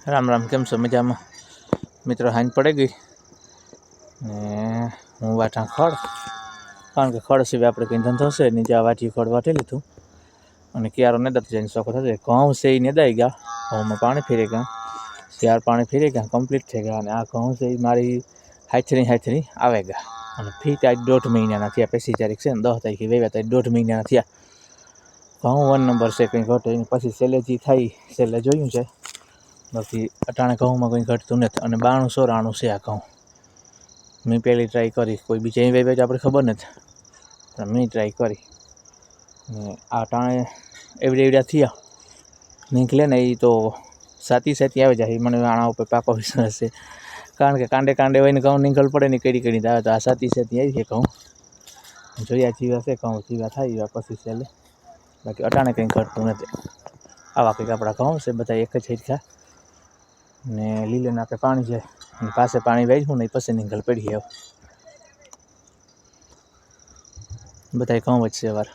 રામ રામ, કેમ છો? મજામાં? મિત્રો, હાંજ પડી ગઈ ને હું વાટા ખડ, કારણ કે ખડ સિવાય આપણે કંઈ ધંધો છે નહીં. જ્યાં વાટી ખડ વાટી લીધું અને ક્યારો નેદાતો જઈને શોખ થશે. ઘઉં છે એ નેદાઈ ગયા, ઘઉંમાં પાણી ફેરી ગયા, શિયાળ પાણી ફેરી ગયા, કમ્પ્લીટ થઈ ગયા. અને આ ઘઉં છે એ મારી હાથરી આવે ગયા અને ફીટ આજ 1.5 મહિનાના થયા. 25 તારીખ છે ને 10 તારીખે વેવ્યા હતા, 1.5 મહિનાના થયા. ઘઉં 1 નંબર છે, કંઈ ઘટે એની પછી છેલ્લે જે થાય છેલ્લે જોયું છે. બાકી અટાણે ઘઉંમાં કંઈ ઘટતું નથી. અને 92-93 છે આ ઘઉં. મેં પહેલી ટ્રાય કરી, કોઈ બીજા વેવ્યા આપણે ખબર નથી, પણ મેં ટ્રાય કરી ને આ ટાણે એવડ્યા થયા નીકળે ને એ તો સાતી આવી જાય. મને આના ઉપર પાકો વિશ્વાસ છે, કારણ કે કાંડે હોય ને ઘઉં નીકળ પડે ને કડી આવે. તો આ સાતી આવી છે ઘઉં. જોયા જીવા છે ઘઉં, જીવા થાય પછી છેલ્લે. બાકી અટાણે કંઈ ઘટતું નથી. આવા કંઈક આપણા ઘઉં છે, બધા એક જ હેઠા ને લીલે નાખે પાણી છે અને પાસે પાણી વેચવું ને પછી નીકળ પડી હવે બધા ઘઉં જ છે વાર.